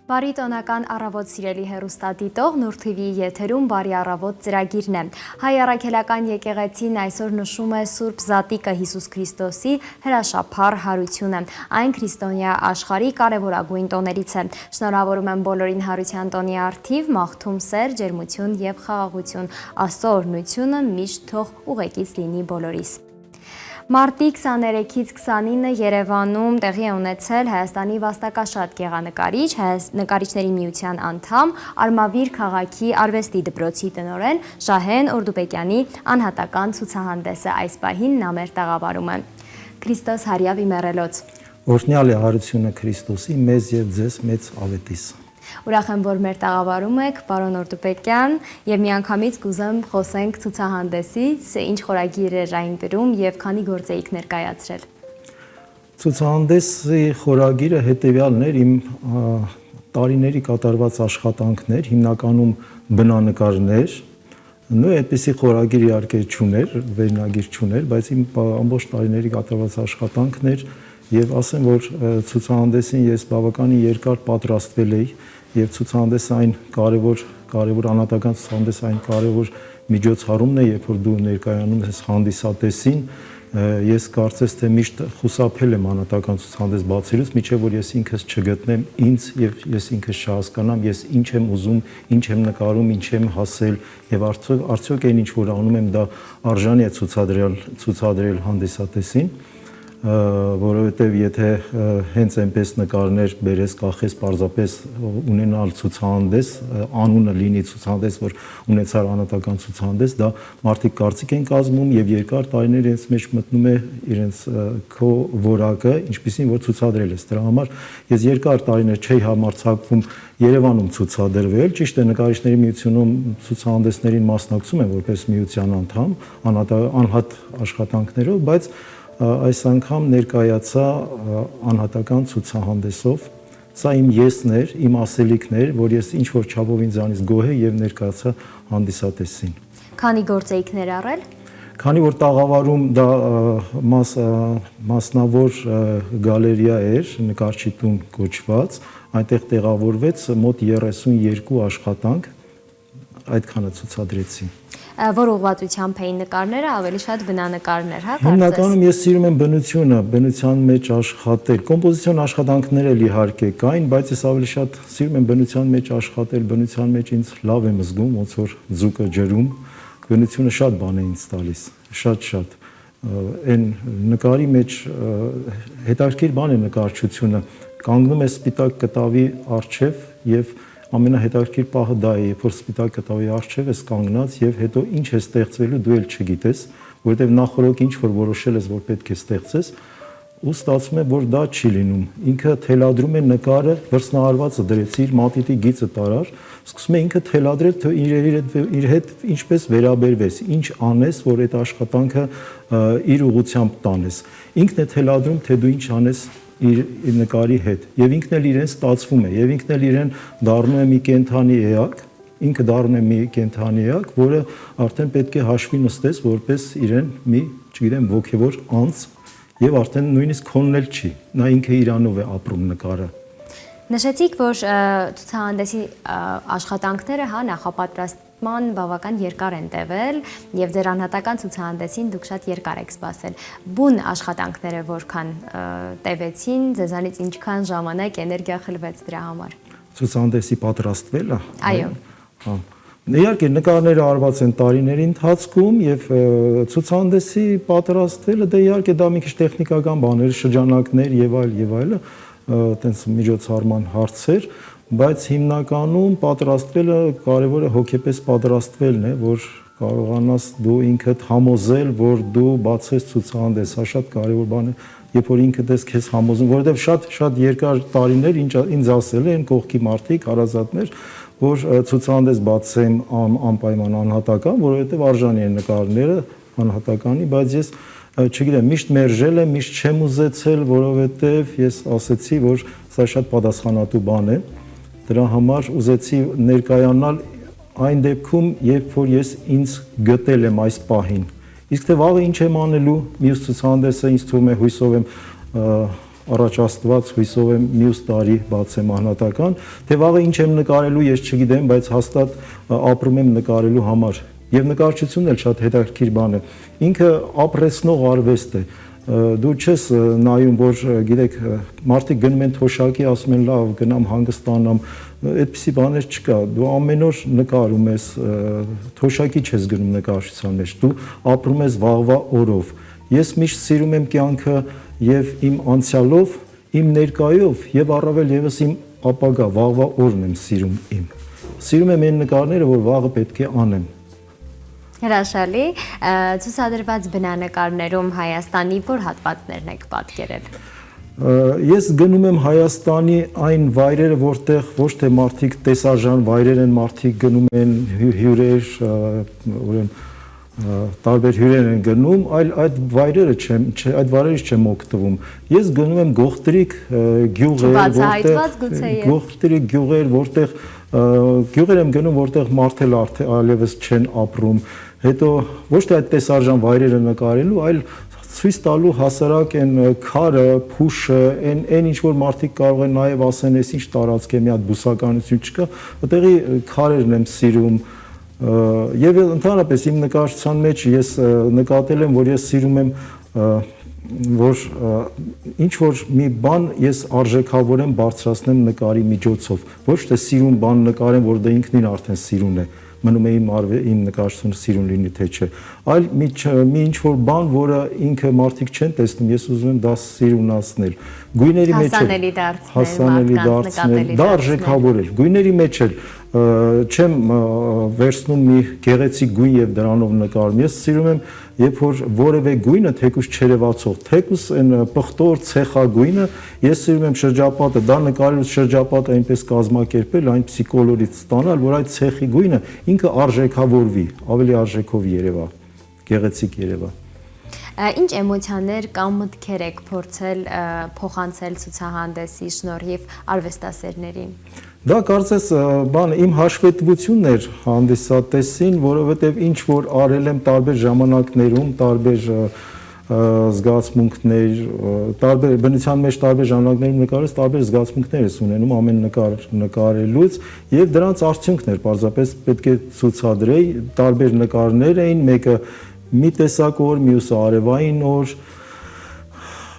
Բարի տոնական առավոտ սիրելի հեռուստադիտող, Նուր TV-ի եթերում բարի առավոտ ծրագիրն է։ Հայ առաքելական եկեղեցին այսօր նշում է Սուրբ Զատիկը Հիսուս Քրիստոսի հրաշափառ հարությունը։ Այն քրիստոնյա աշխարհի կարևորագույն տոներից է։ Շնորհավորում եմ բոլորին հարության տոնի առթիվ, մաղթում սեր, ջերմություն եւ խաղաղություն։ Աստծո օրհնությունը միշտ թող ուղեկից լինի բոլորիս։ Մարտի 23-ից 29-ը Երևանում տեղի է ունեցել Հայաստանի վաստակաշատ գեղանկարիչ, նկարիչների միության անդամ, Արմավիր քաղաքի արվեստի դպրոցի տնօրեն Շահեն Օրդուբեկյանի անհատական ցուցահանդեսը։ Այս պահին նա մեր տաղավարում է։ Քրիստոս հարյավ իմերելոց։ Օրհնյալ է հարությունը Քրիստոսի, մեզ եւ ձեզ մեծ ավետիս։ Ուրախ եմ, որ մեր տաղավարում եք, պարոն Օրդուբեկյան, եւ միանգամից կուզեմ խոսենք ցուցահանդեսից, ինչ խորագիր էր այն դրում եւ քանի գործ էիք ներկայացրել։ Ցուցահանդեսի խորագիրը հետեւյալն էր, իմ տարիների կատարված աշխատանքներ, հիմնականում բնանկարներ, նույն այդպիսի խորագիր իհարկե չուներ, վերնագիր չուներ, բայց իմ ամբողջ տարիների կատարված աշխատանքներ եւ ասեմ, որ ցուցահանդեսին ես բավականին երկար պատրաստվել էի եւ ցուցահանդեսը այն կարևոր անհատական ցուցահանդեսը այն կարևոր միջոցառումն է, երբ որ դու ներկայանում ես հանդիսատեսին, ես կարծես թե միշտ խուսափել եմ անհատական ցուցահանդես բացելուց, մինչև որ ես ինքս չգտնեմ ինձ եւ ես ինքս չհասկանամ, ես ինչ եմ ուզում, ինչ եմ նկարում, ինչ եմ հասել եւ արդյոք այն ինչ որ անում եմ դա արժանի է ցուցադրել հանդիսատեսին, որովհետև եթե հենց այնպես նկարներ բերես, կախես պարզապես ունենալ ցուցահանդես, անունը լինի ցուցահանդես, որ ունեցար անհատական ցուցահանդես, դա մարդիկ կարծիք են կազմում եւ երկար տարիներ իրենց մեջ մտնում է իրենց քո որակը, ինչպեսին որ ցուցադրել ես։ Դրա համար ես երկար տարիներ չէի համարձակվում Երևանում ցուցադրվել, ճիշտ է նկարիչների միությունում ցուցահանդեսներին մասնակցում եմ որպես միության անդամ, անհատ աշխատանքներով, բայց այս անգամ ներկայացա անհատական ցուցահանդեսով, սա իմ եսն էր, իմ ասելիքներ, որ ես ինչ որ չափով ինձանից գոհ եմ եւ ներկայացա հանդիսատեսին։ Քանի գործ էիք ներառել։ Քանի որ տաղավարում դա մասնավոր գալերեա էր, նկարչի տուն կոչված, այնտեղ տեղավորվեց մոտ 32 աշխատանք, այդքանը ցուցադրեցի։ Որ ուղղվածությամբ էին նկարները, ավելի շատ բնանկարներ, հա, Հիմնականում ես սիրում եմ բնությունը, բնության մեջ աշխատել։ Կոմպոզիցիոն աշխատանքներ էլ իհարկե կային, բայց ես ավելի շատ սիրում եմ բնության մեջ աշխատել, բնության մեջ ինձ լավ եմ զգում, ոնց որ ձուկը ջրում, բնությունը շատ բան է ինձ տալիս, շատ։ Այն նկարի մեջ հետաքրքիր բան է նկարչությունը, կանգնում է սպիտակ կտավի առջև եւ ամենահետաքրքիր պահը դա է, երբ որ սպիտակ կտավի առջև ես կանգնած եւ հետո ինչ է ստեղծվելու դու էլ չգիտես, որովհետեւ նախորդ ինչ որ որոշել ես, որ պետք է ստեղծես, ու ստացվում է, որ դա չի լինում։ Ինքը թելադրում է նկարը, վրձնահարվածը դրեցի, իր մատիտի գիծը տարար, սկսում է ինքը թելադրել, թե իր հետ ինչպես վերաբերվես, ինչ անես, որ այդ աշխատանքը իր ուղղությամբ տանես։ Ինքն է թելադրում, թե դու ինչ անես իր նկարի հետ եւ ինքն էլ իրեն ստացվում է եւ ինքն էլ իրեն դառնում է մի կենթանի էակ, ինքը դառնում է մի կենթանի էակ, որը արդեն պետք է հաշվի նստես որպես իրեն մի, չգիտեմ, ոգևոր անձ եւ արդեն նույնիսկ քոնն էլ չի, նա ինքը իրանով է ապրում նկարը։ Նշեցիք, որ ցուցահանդեսի աշխատանքները, հա, նախապատրաստման բավական երկար են տևել եւ ձեր անհատական ցուցահանդեսին դուք շատ երկար եք սպասել։ Բուն աշխատանքները որքան տևեցին, ձեզանից ինչքան ժամանակ, էներգիա խլվեց դրա համար։ Ցուցահանդեսի պատրաստվելը։ Այո։ Հա։ Իհարկե նկարները արված են տարիների ընթացքում եւ ցուցահանդեսի պատրաստվելը դա իհարկե դա մի քիչ տեխնիկական բաներ, շրջանակներ եւ այլը, այտենց միջոցառման հարցեր, բայց հիմնականում պատրաստվելը կարևորը հոգեպես պատրաստվելն է, որ կարողանաս դու ինքդ համոզել, որ դու բացես ցուցահանդես, սա շատ կարևոր բան է, երբ որ ինքդ ես քեզ համոզում, որովհետև շատ երկար տարիներ ինձ ասել են կողքի մարդիկ, հարազատներ, որ ցուցահանդես բացեմ անպայման անհատական, որովհետև արժանի են նկարները անհատականի, բայց ես չգիտեմ, միշտ մերժել եմ, միշտ չեմ ուզեցել, որովհետև ես ասեցի, որ սա շատ պատասխանատու բան է, դրա համար ուզեցի ներկայանալ այն դեպքում, երբ որ ես ինձ գտել եմ այս պահին։ Իսկ թե վաղը ինչ եմ անելու, մյուս ցուցահանդեսը ինձ թվում է հույսով եմ առաջ Աստված հույսով եմ մյուս տարի բացեմ անհատական, թե վաղը ինչ եմ նկարելու ես չգիտեմ, բայց հաստատ ապրում եմ նկարելու համար։ Եվ նկարչությունն էլ շատ հետաքրքիր բան է։ Ինքը ապրեցնող արվեստ է։ Դու չես նայում, որ գիտեք, մարդիկ գնում են թոշակի, ասում են լավ, գնամ հանգստանամ, այդպիսի բաներ չկա։ Դու ամեն օր նկարում ես, թոշակի չես գնում նկարչության մեջ, դու ապրում ես վաղվա օրով։ Ես միշտ սիրում եմ կյանքը եւ իմ անցյալով, իմ ներկայով եւ առավել եւս իմ ապագա վաղվա օրն եմ սիրում իմ։ Սիրում եմ այն նկարները, որ վաղը պետք է անեմ։ Հրաշալի, ցուցադրված բնանկարներում Հայաստանի որ հատվածներն եք պատկերել։ Ես գնում եմ Հայաստանի այն վայրերը, որտեղ ոչ թե մարդիկ տեսարժան վայրեր են, մարդիկ գնում են հյուրեր, ուրեմն տարբեր հյուրեր են գնում, այլ այդ վայրերից չեմ օգտվում։ Ես գնում եմ գողտրիկ գյուղեր, որտեղ գյուղեր եմ գնում, որտեղ մարդել այլևս չեն ապրում։ Հետո ոչ թե այդ տեսարժան վայրերը նկարելու, այլ ցույց տալու հասարակ այն քարը, փուշը, այն ինչ որ մարդիկ կարող են նաև ասեն, այս ինչ տարածք է, մի հատ բուսականություն չկա, այդտեղի քարերն եմ սիրում։ Եվ ընդհանրապես իմ նկարչության մեջ ես նկատել եմ, որ ես սիրում եմ, որ ինչ որ մի բան ես արժեքավորեմ, բարձրացնեմ նկարի միջոցով, ոչ թե սիրուն բան նկարեմ, որ դա ինքնին արդեն սիրուն է, մնում է իմ նկարչությունը սիրուն լինի թե չէ, այլ մի ինչ որ բան, որը ինքը մարդիկ չեն տեսնում, ես ուզում եմ դա սիրունացնել, գույների մեջ հասանելի դարձնել, դա արժեքավորել, գույների մեջ էլ չեմ վերցնում մի գեղեցիկ գույն եւ դրանով նկարում։ Ես սիրում եմ, երբ որ որևէ գույնը թեկուզ չերևացող, թեկուզ այն պղտոր ցեխագույնը, ես սիրում եմ շրջապատը, դա նկարելուց շրջապատը այնպես կազմակերպել, այնպիսի կոլորիտ ստանալ, որ այդ ցեխի գույնը ինքը արժեքավորվի, ավելի արժեքով երևա, գեղեցիկ երևա։ Ինչ էմոցիաներ կամ մտքեր եք փորձել փոխանցել ցուցահանդեսի շնորհիվ արվեստասերներին։ Դա կարծես իմ հաշվետվությունն էր հանդիսատեսին, որովհետև ինչ որ արել եմ տարբեր ժամանակներում, տարբեր զգացմունքներ, բնության մեջ տարբեր ժամանակներում նկարելուց տարբեր զգացմունքներ ես ունենում ամեն նկարելուց եւ դրանց արդյունքն էր, պարզապես պետք է ցուցադրեի, տարբեր նկարներ էին, մեկը մի տեսակ օր, մյուսը արևային օր,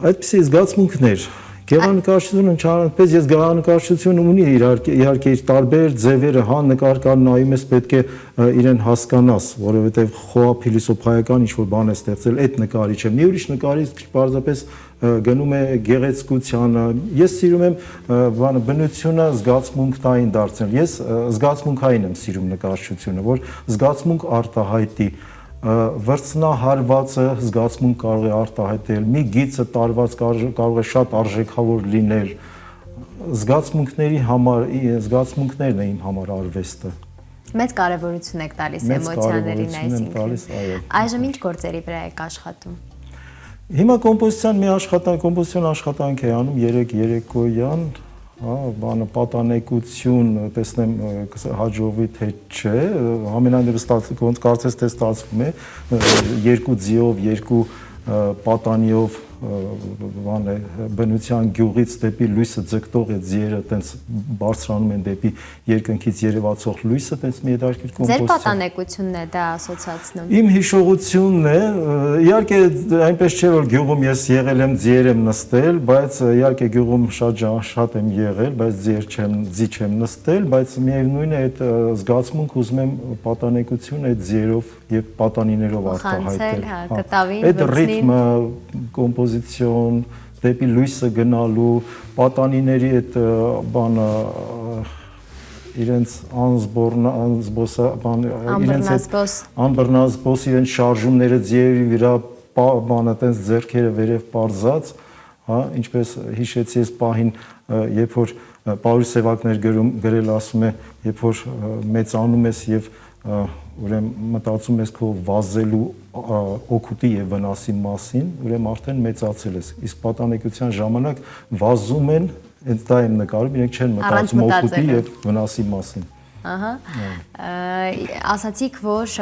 այդպիսի զգացմունքներ։ Գեղանկարչությունը չարնպես ես գեղանկարչությունը ունի իհարկե իր տարբեր ձևերը, հա նկար նայում ես պետք է իրեն հասկանաս, որովհետև խոհափիլիսոփայական ինչ որ բան է ստեղծել, այդ նկարիչը, մի ուրիշ նկարիչ պարզապես գնում է գեղեցկությանը։ Ես սիրում եմ բնությունը զգացմունքային դարձնել։ Ես զգացմունքային եմ սիրում նկարչությունը, որ զգացմունք արտահայտի վրձնահարվածը զգացմունք կարող է արտահայտել, մի գիծը տարված կարող է շատ արժեքավոր լինել, զգացմունքներն է իմ համար արվեստը։ Մեծ կարևորություն եք տալիս էմոցիաներին այսինքն։ Այժմ ինչ գործերի վրա եք աշխատում։ Հիմա կոմպոզիցիոն աշխատանք է անում 3 երեկոյան, բանը պատանեկություն, տեսնեմ հաջողվի թե չէ, ամենայնիվս կարծես թե ստացվում է, 2 ձիով, 2 պատանիով բնության գյուղից դեպի լույսը ձգտող այդ ձիերը տենց բարձրանում են դեպի երկնքից երևացող լույսը, տենց մի հետաքրքիր կոմպոզիցիա։ Ձեր պատանեկությունն է դա ասոցացնում։ Իմ հիշողությունն է, իհարկե այնպես չէ որ գյուղում ես եղել եմ, ձիեր եմ նստել, բայց իհարկե գյուղում շատ եմ եղել, բայց ձի չեմ նստել, բայց միևնույն է այդ զգացմունք ուզում եմ պատանեկություն այդ ձիերով եւ պատանիներով արտահայտել։ Այդ ռիթմը, կոմպոզիցիոն, դեպի լույսը գնալու, պատանիների այդ բանը իրենց անբռնազբոս իրենց շարժումները ձիերի վրա բանը տենց ձեռքերը վերև պարզած, հա, ինչպես հիշեցի այս պահին, երբ որ Պաուլոս Սևակներ գրել ասում է, երբ որ մեծանում ես եւ ուրեմն մտածում ես քո վազելու օգուտի եւ վնասի մասին, ուրեմն արդեն մեծացել ես։ Իսկ պատանեկության ժամանակ վազում են, դա եմ նկարում, իրենք չեն մտածում օգուտի եւ վնասի մասին։ Ահա։ Ասացիք, որ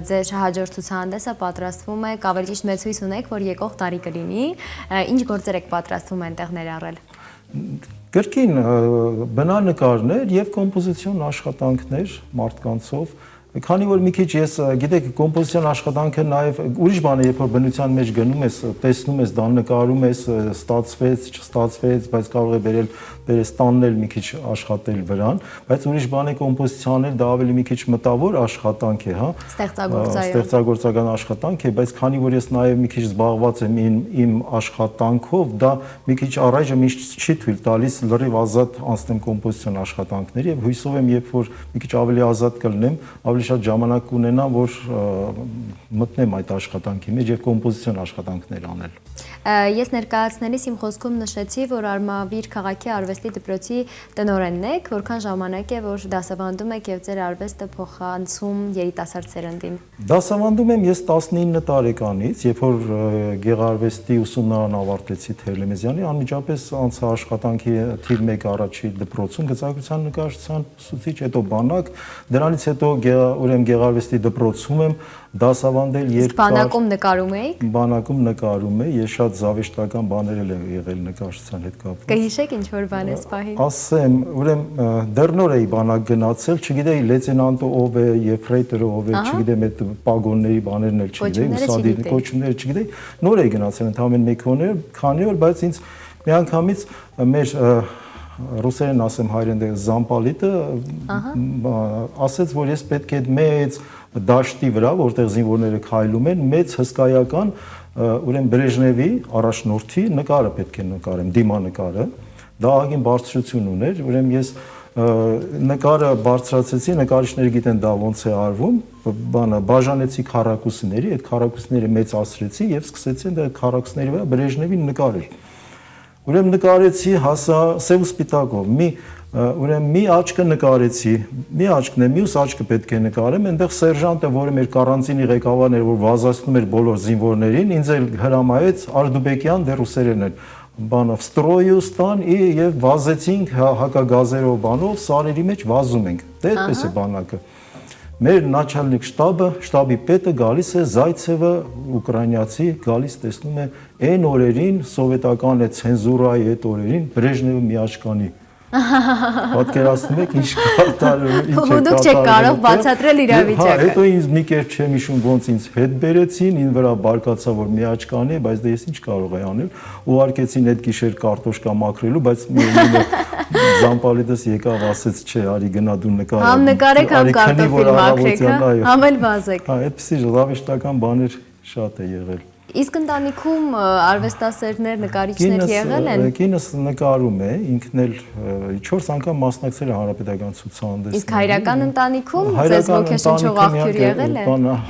ձեր հաջորդ ցուցահանդեսը պատրաստվում է, ավելի ճիշտ մեծ հույս ունեք, որ եկող տարի կլինի։ Ինչ գործեր եք պատրաստվում այնտեղ ներառել։ Կրկին բնանկարներ եւ կոմպոզիցիոն աշխատանքներ մարդկանցով, քանի որ մի քիչ ես գիտեք կոմպոզիցիոն աշխատանքը նաեւ ուրիշ բան է, երբ որ բնության մեջ գնում ես, տեսնում ես, դա նկարում ես, ստացվեց, չստացվեց, բայց կարող է բերես տաննել մի քիչ աշխատել վրան, բայց ուրիշ բան է կոմպոզիցիանել, դա ավելի մի քիչ մտավոր աշխատանք է, հա, ստեղծագործական աշխատանք է, բայց քանի որ ես նաեւ մի քիչ զբաղված եմ իմ աշխատանքով, դա մի քիչ առայժմ ինձ չի թույլ տալիս լրիվ ազատ անցնեմ կոմպոզիցիոն աշխատանքների եւ հույսով եմ, երբ որ մի քիչ ավելի ազատ կլինեմ, ավելի շատ ժամանակ կունենամ, որ մտնեմ այդ աշխատանքի մեջ եւ կոմպոզիցիոն աշխատանքներ անել։ Ես ներկայացնելիս իմ խոսքում նշեցի, որ Արմավիր քաղաքի արվեստի դպրոցի տնօրենն եք, որքան ժամանակ է, որ դասավանդում եք եւ ձեր արվեստը փոխանցում երիտասարդ սերնդին։ Դասավանդում եմ ես 19 տարեկանից, երբ որ գեղարվեստի ուսումնարան ավարտեցի Թերլեմեզյանի, անմիջապես անցա աշխատանքի թիվ 1 առաջի դպրոցում գծագրության նկարչության ուսուցիչ, հետո բանակ, դրանից հետո ուրեմն գեղարվեստի դպրոցում եմ դասավանդել երկար։ Բանակում նկարում էիք։ Բանակում նկարում եմ, ես շատ զավեշտական բաներ եմ եղել նկարչության հետ կապված։ Կհիշեք ինչ որ բան էս պահին։ Ասեմ, ուրեմն դեռ նոր էի բանակ գնացել, չգիտեի լեյտենանտը ով է, եֆրեյտորը ով է, չգիտեմ այդ պագոնների բաներն էլ չգիտեի, ուսադիրի կոչումները չգիտեի։ Նոր էի գնացել ընդամենը 1 քանի օր, բայց ինձ միանգամից մեր ռուսերեն ասեմ հայերեն զամպալիտը ասեց, որ ես պետք է մեծ դաշտի վրա, որտեղ զինվորները քայլում են, մեծ հսկայական ուրեմն Բրեժնևի առաջնորդի նկարը պետք է նկարեմ, դիմանկարը, դա ահագին բարձրություն ուներ, ուրեմն ես նկարը բարձրացեցի, նկարիչները գիտեն դա ոնց է արվում, բանը բաժանեցի քառակուսիների, այդ քառակուսիները մեծացրեցի եւ սկսեցի այդ քառակուսիների վրա Բրեժնևին նկարել։ Ուրեմն նկարեցի, հասա սև ու սպիտակով, ուրեմն մի աչքը նկարեցի, մի աչքն է, մյուս աչքը պետք է նկարեմ, այնտեղ սերժանտը, որը մեր կարանտինի ղեկավարն էր, որ վազացնում էր բոլոր զինվորներին, ինձ էլ հրամայեց Արդուբեկյան դե ռուսերեն էր, բանով ստրոյու ստան եւ վազեցինք հակագազերով բանով, սարերի մեջ վազում ենք, դե այդպես է բանակը։ Մեր начальник շտաբը, շտաբի պետը գալիս է Զայցևը, ուկրաինացի, գալիս տեսնում է այն օրերին սովետական է ցենզուրայի այդ օրերին Բրեժնևը միաչկանի։ Պատկերացնում եք ինչ կատարում, ինչ է կատարում։ Դուք չեք կարող բացատրել իրավիճակը։ Հա, հետո ինձ մի կերպ չեմ հիշում ոնց ինձ հետ բերեցին, ին վրա բարկացա որ միաչկանի է, բայց դե ես ինչ կարող եի անել։ Ուղարկեցին այդ գիշեր կարտոշկա մաքրելու, բայց միևնույն է զամպալիտս եկավ ասեց, չէ, արի գնա դու նկարը։ Համ նկարեք, համ կարտոֆիլ մաքրեք, համ էլ վազեք։ Հա, այդպիսի զավեշտական բաներ շատ է եղել։ Իսկ ընտանիքում արվեստասերներ, նկարիչներ եղել են։ Կինս նկարում է, ինքն էլ 4 անգամ մասնակցել է հանրապետական ցուցահանդեսներին։ Իսկ հայրական ընտանիքում ձեզ ոգեշնչող աղբյուր եղել է։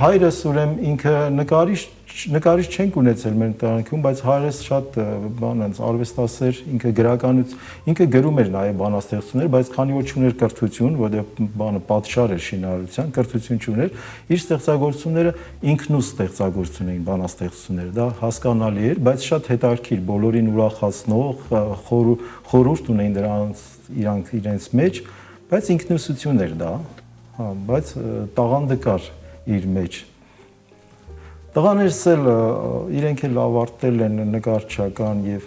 Հայրս ուրեմն ինքը նկարիչ չենք ունեցել մեր ընտանիքում, բայց հայրս շատ բանանց արվեստասեր, ինքը գրականից, ինքը գրում էր նաև բանաստեղծություններ, բայց քանի որ չուներ կրթություն, որտեղ բանը պատշար էր շինարարության, կրթություն չուներ, իր ստեղծագործությունները ինքնուց ստեղծագործություն էին բանաստեղծությունները, դա հասկանալի էր, բայց շատ հետաքրքիր, բոլորին ուրախացնող, խորհուրդ ունեին դրանց իրենց մեջ, բայց ինքնուսություն էր դա, հա, բայց տաղանդը կար իր մեջ։ Տղաներս էլ իրենք էլ ավարտել են նկարչական եւ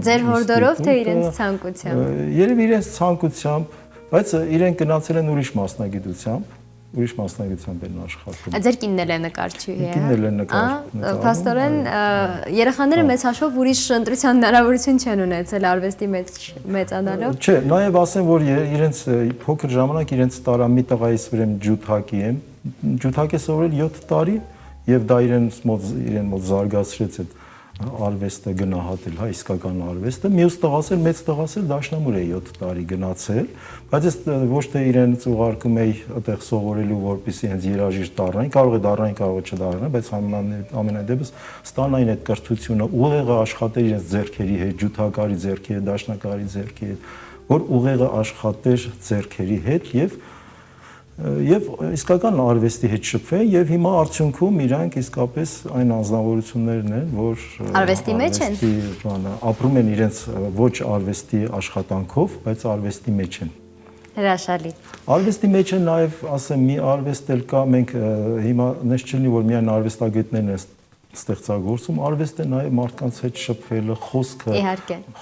ձեր հորդորով թե իրենց ցանկությամբ։ Երևի իրենց ցանկությամբ, բայց իրենք գնացել են ուրիշ մասնագիտությամբ են աշխատում։ Ձեր կինն էլ է նկարչուհի է։ Կինն էլ է նկարիչ։ Փաստորեն երեխաները մեծ հաշվով ուրիշ ընտրության հնարավորություն չեն ունեցել արվեստի մեջ մեծանալով։ Չէ, նաեւ ասեմ, որ իրենց փոքր ժամանակ իրենց տարա մի տղայից ուրեմն ջութակի եմ։ Ջութակ է սովորել 7 տարի եւ դա իրեն մոտ զարգացրեց այդ արվեստը գնահատել, հա, իսկական արվեստը։ Մյուս տղաս էլ մեծ տղաս էլ դաշնամուր է 7 տարի գնացել, բայց ես ոչ թե իրենց ուղարկում էի այդտեղ սովորելու, որպեսզի հենց երաժիշտ դառնային, կարող է դառնային, կարող է չդառնային, բայց ամենայդեպս ստանային այդ կրթությունը, ուղեղը աշխատեր իրենց ձեռքերի հետ, ջութակարի ձեռքի հետ, դաշնակարի ձեռքի հետ, որ ուղեղը աշխատեր ձեռքերի հետ եւ իսկական արվեստի հետ շփվեն եւ հիմա արդյունքում իրանք իսկապես այն անձնավորություններն են, որ արվեստի մեջ են, ապրում են իրենց ոչ արվեստի աշխատանքով, բայց արվեստի մեջ են։ Հրաշալի։ Արվեստի մեջ է նաև, ասեմ, մի արվեստ էլ կա, մենք հիմա նես չլինի, որ միայն արվեստագետներն են ստեղծագործում, արվեստը նաև մարդկանց հետ շփվելը,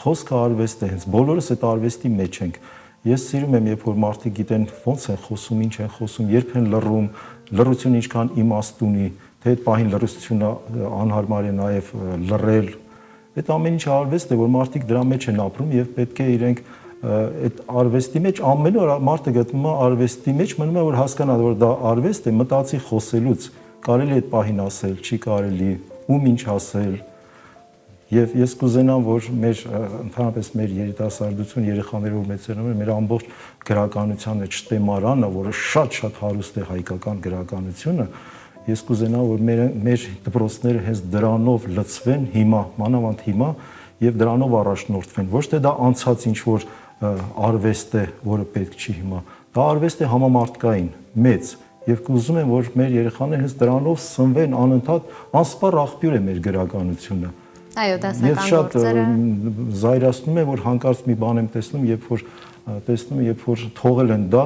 խոսքը արվեստ է, հենց բոլորս այդ արվեստի մեջ ենք։ Ես սիրում եմ, երբ որ մարդիկ գիտեն ոնց են խոսում, ինչ են խոսում, երբ են լռում, լռությունը ինչքան իմաստ ունի, թե այդ պահին լռությունը անհարմար է նաև լռել։ Այդ ամեն ինչը արվեստ է, որ մարդիկ դրա մեջ են ապրում եւ պետք է իրենք այդ արվեստի մեջ ամեն օր մարդը գտնում է արվեստի մեջ, մնում է որ հասկանա, որ դա արվեստ է, մտածի խոսելուց, կարելի է այդ պահին ասել, չի կարելի, ում ինչ ասել։ Եվ ես կուզենամ, որ մեր ընդհանրապես մեր երիտասարդություն, երեխաներով մեծերում մեր ամբողջ գրականության այդ շտեմարանը, որը շատ հարուստ է հայկական գրականությունը, ես կուզենամ, որ մեր դպրոցները հենց դրանով լցվեն հիմա, մանավանդ հիմա, եւ դրանով առաջնորդվեն։ Ոչ թե դա անցած ինչ որ արվեստ է, որը պետք չի հիմա։ Դա արվեստ է համամարտկային, մեծ, եւ կուզում եմ, որ մեր երեխաները հենց դրանով սնվեն անընդհատ, անսպառ աղբյուր է մեր գրականությունը։ Այո, դասական գործերը։ Ես շատ զայրացնում եմ, որ հանկարծ մի բան եմ տեսնում, երբ որ թողել են դա,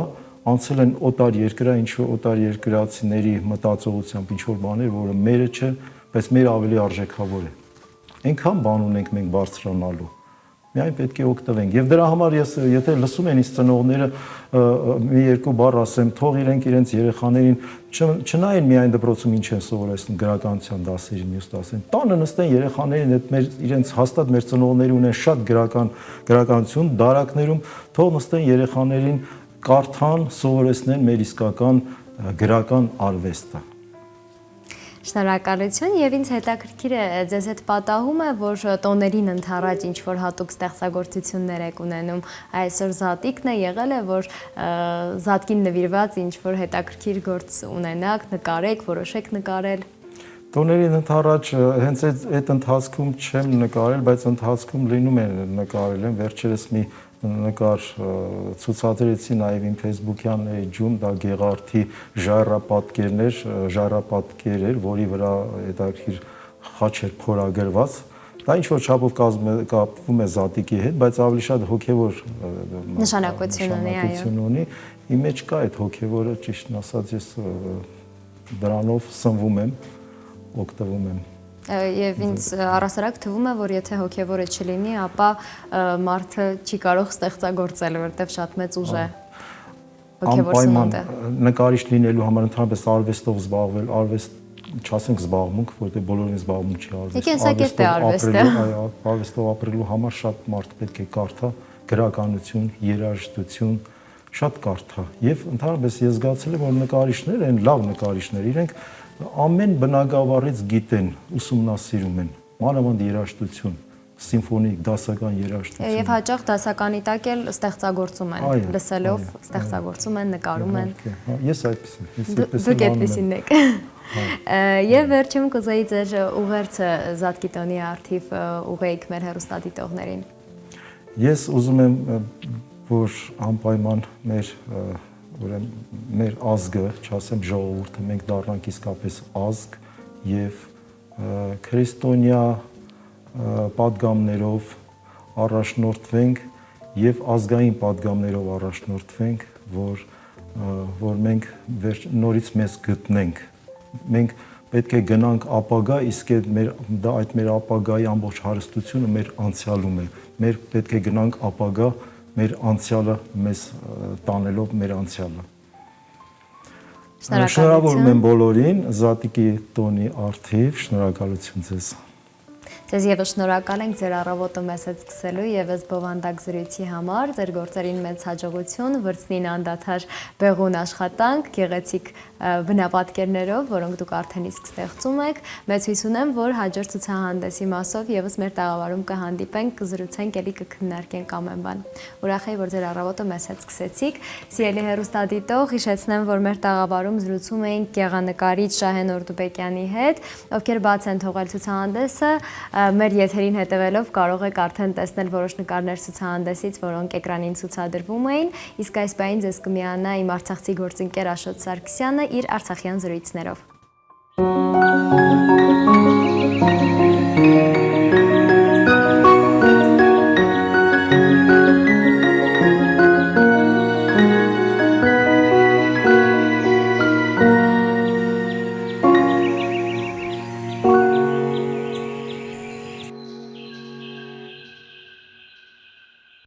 անցել են օտար երկրա, ինչ որ օտար երկրացիների մտածողությամբ ինչ որ բաներ, որը մերը չէ, բայց մեր ավելի արժեքավոր է։ Այնքան բան ունենք մենք բարձրանալու։ Միայն պետք է օգտվենք։ Եվ դրա համար ես, եթե լսում են ինձ ծնողները մի երկու բառ ասեմ, թող իրենց երեխաներին չնայեն միայն դպրոցում ինչ են սովորեցնում գրականության դասերին, մյուս դասերին, տանը նստեն երեխաներին, այդ իրենց հաստատ մեր ծնողները ունեն շատ գրականություն, դարակներում, թող նստեն երեխաներին կարդան, սովորեցնեն մեր իսկական գրական արվեստը։ Շնորհակալություն եւ ինձ հետաքրքիր է ձեզ հետ պատահում է, որ տոներին ընթառաջ ինչ որ հատուկ ստեղծագործություններ եք ունենում, այսօր Զատիկն է եղել է, որ Զատկին նվիրված ինչ որ հետաքրքիր գործ ունենաք, նկարեք, որոշեք նկարել։ Տոներին ընթառաջ հենց այդ ընթացքում չեմ նկարել, բայց ընթացքում լինում է նկարել եմ, վերջերս մի նկար ցուցադրեցի նաև իմ Facebook-յան էջում, դա Գեղարդի ժայռապատկեր էր, որի վրա հետաքրքիր խաչ էր փորագրված։ Դա ինչ որ չափով կապվում է Զատիկի հետ, բայց ավելի շատ հոգևոր նշանակություն ունի։ Իմ մեջ կա այդ հոգևորը, ճիշտն ասած, ես դրանով սնվում եմ, օգտվում եմ։ Եվ ինձ առասարակ թվում է, որ եթե հոգևորը չլինի, ապա մարդը չի կարող ստեղծագործել, որովհետև շատ մեծ ուժ է հոգևոր սնունդը։ Նկարիչ լինելու համար ընդհանրապես արվեստով զբաղվել, արվեստ չասենք զբաղմունք, որտեղ բոլորին զբաղմունք չի արվեստ։ Եկեղեցակետ է արվեստը։ Արվեստով ապրելու համար շատ մարդ պետք է կարդա գրականություն, երաժշտություն, շատ կարդա։ Եվ ընդհանրապես ես զգացել եմ, որ նկարիչներ են, լավ նկարիչներ, իրենք ամեն բնագավառից գիտեն, ուսումնասիրում են, մանավանդ երաժշտություն, սիմֆոնիկ, դասական երաժշտություն։ Եվ հաճախ դասականի տակ էլ ստեղծագործում են, լսելով ստեղծագործում են, նկարում են։ Ես այդպես Դուք այդպեսին եք։ Եվ վերջում կուզեի ձեր ուղերձը Զատկի տոնի առթիվ ուղղեիք մեր հեռուստադիտողներին։ Ես ուզում եմ, որ անպայման մեր ազգը, չասեմ ժողովուրդը, մենք դառնանք իսկապես ազգ եւ քրիստոնյա պատգամներով առաջնորդվենք եւ ազգային պատգամներով առաջնորդվենք, որ մենք նորից մեզ գտնենք։ Մենք պետք է գնանք ապագա, իսկ այդ մեր ապագայի ամբողջ հարստությունը մեր անցյալում է։ Մեր պետք է գնանք ապագա մեր անցյալը մեզ տանելով մեր անցյալը։ Շնորհավորում եմ բոլորին, Զատիկի տոնի առթիվ, շնորհակալություն ձեզ։ Ձեզ եւս շնորհակալ ենք ձեր առավոտը մեզ հետ սկսելու եւ այս բովանդակ զրույցի համար, ձեր գործերին մեծ հաջողություն, վրձնին անդադար բեղուն աշխատանք, գեղեցիկ բնապատկերներով, որոնք դուք արդեն իսկ ստեղծում եք։ Մեծ հույս ունեմ, որ հաջորդ ցուցահանդեսի մասով եւս մեր տաղավարում կհանդիպենք, կզրուցենք, ելի կքննարկենք ամեն բան։ Ուրախ եմ, որ ձեր առավոտը մեզ հետ սկսեցիք։ Սիրելի հեռուստադիտող, հիշեցնեմ, որ մեր տաղավարում զրուցում էինք գեղանկարիչ Շահեն Օրդուբեկյանի հետ, ովքեր բաց են թողել ցուցահանդեսը։ Մեր եթերին հետևելով կարող եք արդեն տեսնել որոշ նկարներ ցուցահանդեսից, որոնք էկրանին ցուցադրվում էին, իսկ այս պահին ձեզ կմիանա իմ արցախցի գործընկեր Աշոտ Սարգսյանը իր արցախյան զրույցներով։